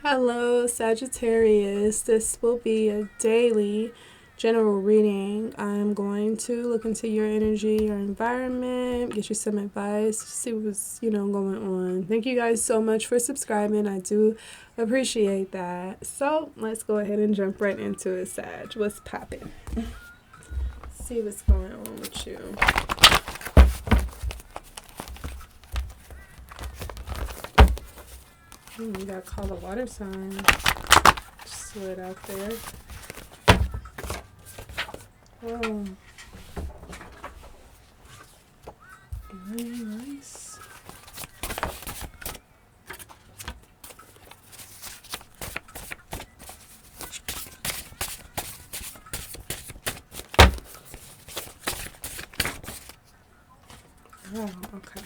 Hello, Sagittarius. This will be a daily general reading. I'm going to look into your energy, your environment, get you some advice, see what's, going on. Thank you guys so much for subscribing. I do appreciate that. So, let's go ahead and jump right into it, Sag. What's popping? See what's going on with you. You got to call the water sign. Just slid out there. Oh. Very nice. Oh, okay.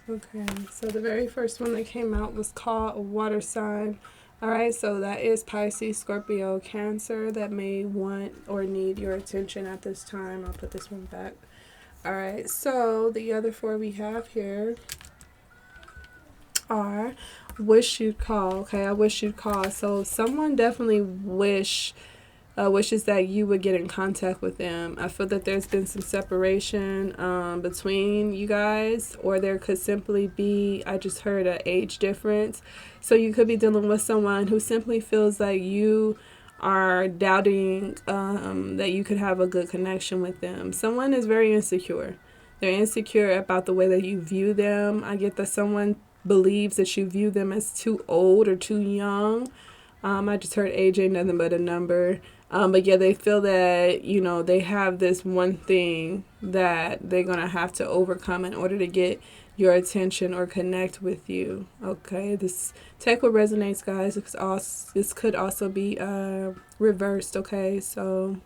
Okay, so the very first one that came out was called a water sign. All right, so that is Pisces, Scorpio, Cancer that may want or need your attention at this time. I'll put this one back. All right, so the other four we have here are wish you'd call. Okay, I wish you'd call. So someone definitely wishes that you would get in contact with them. I feel that there's been some separation between you guys, or there could simply be, I just heard, an age difference. So you could be dealing with someone who simply feels like you are doubting that you could have a good connection with them. Someone is very insecure. They're insecure about the way that you view them. I get that someone believes that you view them as too old or too young. I just heard age ain't nothing but a number. But yeah, they feel that, they have this one thing that they're going to have to overcome in order to get your attention or connect with you. Okay, this take what resonates, guys. This could also be reversed, okay? So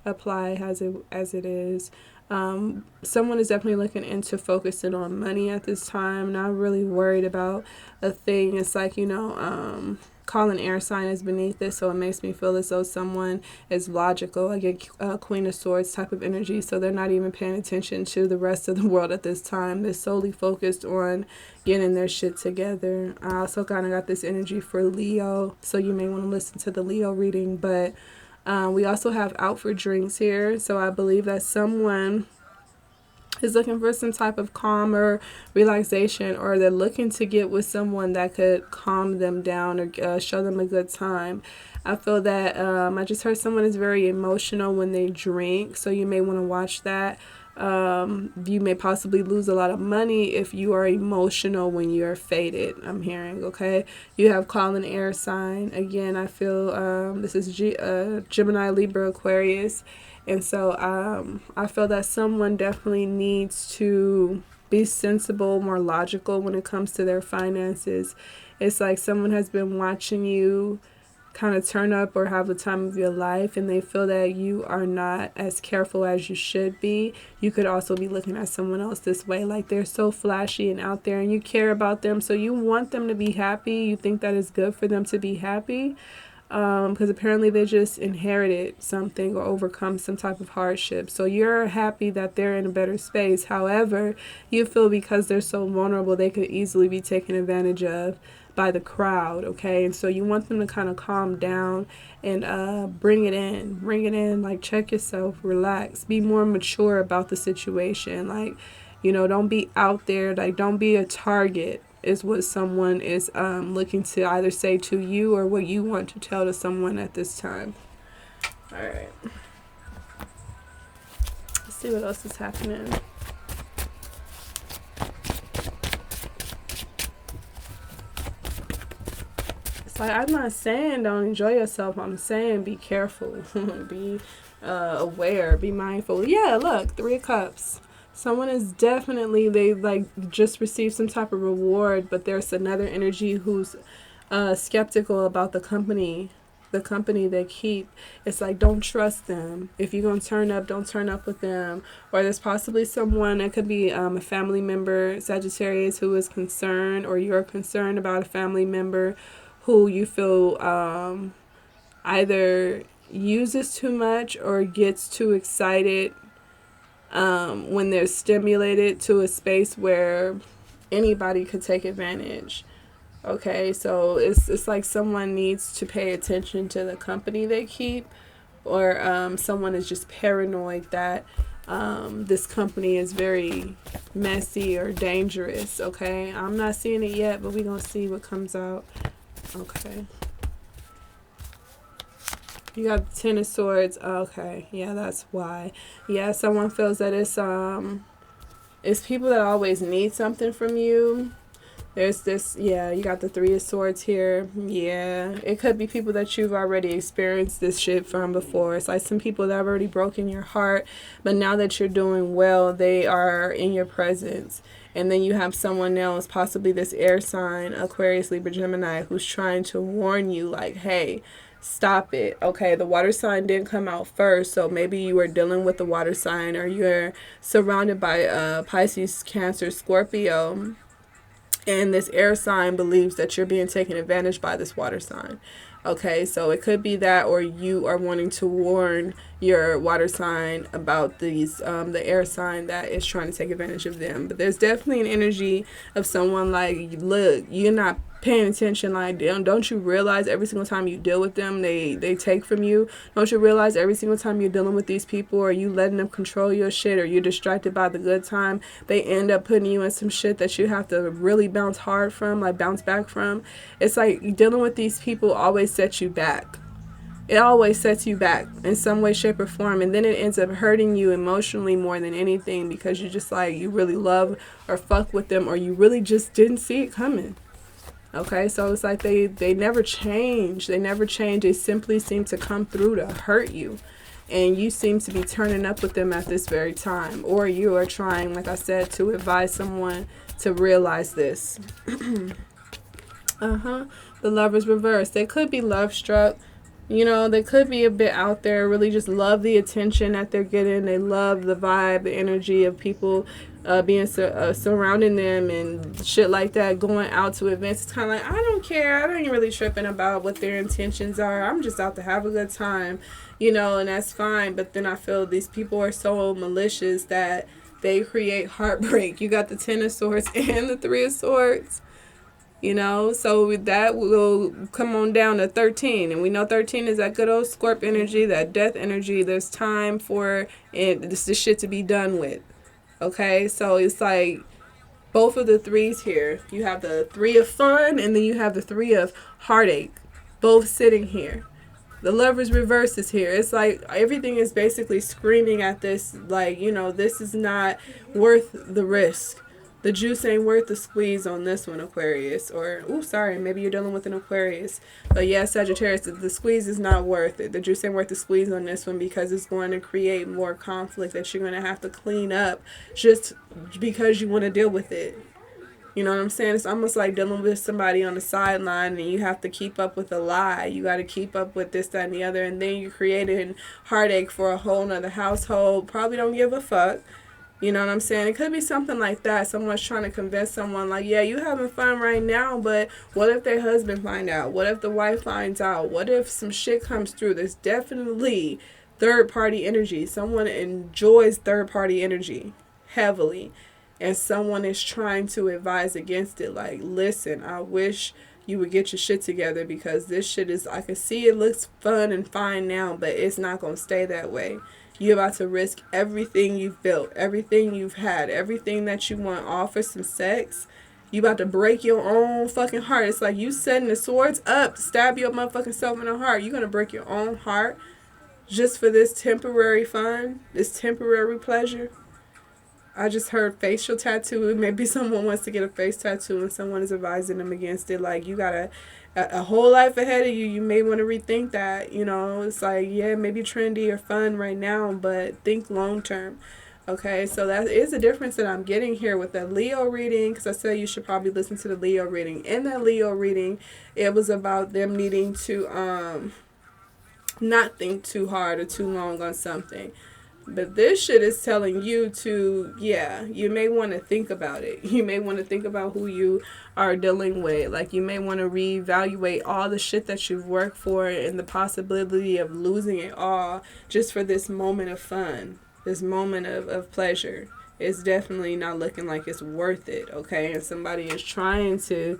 apply as it is. Someone is definitely looking into focusing on money at this time, not really worried about a thing. It's like, calling air sign is beneath it, so it makes me feel as though someone is logical. I get Queen of Swords type of energy, so they're not even paying attention to the rest of the world at this time. They're solely focused on getting their shit together. I also kind of got this energy for Leo, so you may want to listen to the Leo reading, but we also have out for drinks here, so I believe that someone is looking for some type of calm or relaxation, or they're looking to get with someone that could calm them down or show them a good time. I feel that I just heard someone is very emotional when they drink, so you may want to watch that. You may possibly lose a lot of money if you are emotional when you're faded, I'm hearing, okay? You have calling air sign. Again, I feel this is Gemini, Libra, Aquarius. And so I feel that someone definitely needs to be sensible, more logical when it comes to their finances. It's like someone has been watching you kind of turn up or have the time of your life, and they feel that you are not as careful as you should be. You could also be looking at someone else this way, like they're so flashy and out there, and you care about them, so you want them to be happy. You think that it's good for them to be happy, because apparently they just inherited something or overcome some type of hardship. So you're happy that they're in a better space. However, you feel because they're so vulnerable, they could easily be taken advantage of by the crowd, okay? And so you want them to kind of calm down and bring it in, like check yourself, relax, be more mature about the situation. Like, don't be out there, like don't be a target is what someone is looking to either say to you or what you want to tell to someone at this time. All right. Let's see what else is happening. It's like, I'm not saying don't enjoy yourself. I'm saying be careful. Be aware. Be mindful. Yeah, look, 3 of Cups. Someone is definitely, they like just received some type of reward, but there's another energy who's skeptical about the company the company they keep. It's like, don't trust them. If you're going to turn up, don't turn up with them. Or there's possibly someone, it could be a family member, Sagittarius, who is concerned, or you're concerned about a family member who you feel either uses too much or gets too excited when they're stimulated to a space where anybody could take advantage. Okay, so it's like someone needs to pay attention to the company they keep, or someone is just paranoid that this company is very messy or dangerous. Okay, I'm not seeing it yet, but we're going to see what comes out. Okay. You got the Ten of Swords. Okay, yeah, that's why. Yeah, someone feels that it's people that always need something from you. There's this, yeah, you got the Three of Swords here. Yeah, it could be people that you've already experienced this shit from before. It's like some people that have already broken your heart, but now that you're doing well, they are in your presence. And then you have someone else, possibly this air sign, Aquarius, Libra, Gemini, who's trying to warn you, like, hey, stop it. Okay, the water sign didn't come out first, so maybe you were dealing with the water sign, or you're surrounded by Pisces, Cancer, Scorpio, and this air sign believes that you're being taken advantage by this water sign. Okay, so it could be that, or you are wanting to warn your water sign about these the air sign that is trying to take advantage of them. But there's definitely an energy of someone like, look, you're not paying attention. Like, don't you realize every single time you deal with them, they take from you? Don't you realize every single time you're dealing with these people, or you letting them control your shit, or you're distracted by the good time, they end up putting you in some shit that you have to really bounce hard from, like bounce back from. It's like dealing with these people always sets you back. It always sets you back in some way, shape, or form, and then it ends up hurting you emotionally more than anything, because you just like, you really love or fuck with them, or you really just didn't see it coming. Okay, so it's like they never change. They never change. They simply seem to come through to hurt you. And you seem to be turning up with them at this very time. Or you are trying, like I said, to advise someone to realize this. The Lover's reverse. They could be love struck. You know, they could be a bit out there, really just love the attention that they're getting. They love the vibe, the energy of people being surrounding them and shit like that, going out to events. It's kind of like, I don't care. I ain't really tripping about what their intentions are. I'm just out to have a good time, you know, and that's fine. But then I feel these people are so malicious that they create heartbreak. You got the Ten of Swords and the Three of Swords. You know, so that will come on down to 13. And we know 13 is that good old Scorp energy, that death energy. There's time for this shit to be done with. Okay, so it's like both of the threes here. You have the Three of Fun, and then you have the Three of Heartache, both sitting here. The Lover's reverse is here. It's like everything is basically screaming at this, like, you know, this is not worth the risk. The juice ain't worth the squeeze on this one, Aquarius. Or, maybe you're dealing with an Aquarius. But yeah, Sagittarius, the squeeze is not worth it. The juice ain't worth the squeeze on this one, because it's going to create more conflict that you're going to have to clean up just because you want to deal with it. You know what I'm saying? It's almost like dealing with somebody on the sideline, and you have to keep up with a lie. You got to keep up with this, that, and the other. And then you're creating heartache for a whole nother household. Probably don't give a fuck. You know what I'm saying? It could be something like that. Someone's trying to convince someone like, yeah, you having fun right now, but what if their husband find out? What if the wife finds out? What if some shit comes through? There's definitely third-party energy. Someone enjoys third-party energy heavily, and someone is trying to advise against it. Like, listen, I wish you would get your shit together, because this shit is, I can see it looks fun and fine now, but it's not going to stay that way. You're about to risk everything you've built, everything you've had, everything that you want, all for some sex. You about to break your own fucking heart. It's like you setting the swords up to stab your motherfucking self in the heart. You're going to break your own heart just for this temporary fun, this temporary pleasure. I just heard facial tattoo. Maybe someone wants to get a face tattoo and someone is advising them against it. Like, you got a whole life ahead of you. You may want to rethink that. You know, it's like, yeah, maybe trendy or fun right now, but think long term. Okay, so that is a difference that I'm getting here with that Leo reading, because I said you should probably listen to the Leo reading. In that Leo reading, it was about them needing to not think too hard or too long on something. But this shit is telling you to, yeah, you may want to think about it. You may want to think about who you are dealing with. Like, you may want to reevaluate all the shit that you've worked for and the possibility of losing it all just for this moment of fun, this moment of pleasure. It's definitely not looking like it's worth it, okay? And somebody is trying to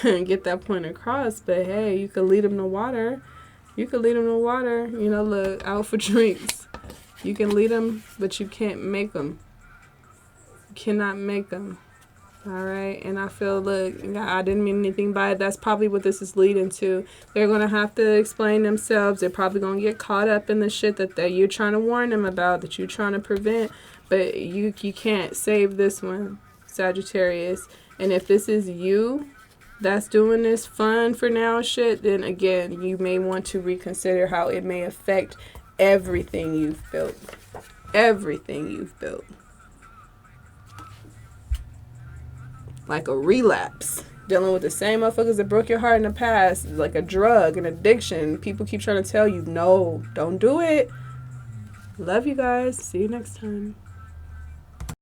get that point across, but hey, you could lead them to water. You could lead them to water, you know, look, out for drinks. You can lead them, but you can't make them. You cannot make them. All right. And I feel, look, I didn't mean anything by it. That's probably what this is leading to. They're going to have to explain themselves. They're probably going to get caught up in the shit that you're trying to warn them about, that you're trying to prevent. But you can't save this one, Sagittarius. And if this is you that's doing this fun for now shit, then again, you may want to reconsider how it may affect everything you've built. Everything you've built. Like a relapse. Dealing with the same motherfuckers that broke your heart in the past. Like a drug, an addiction. People keep trying to tell you, no, don't do it. Love you guys. See you next time.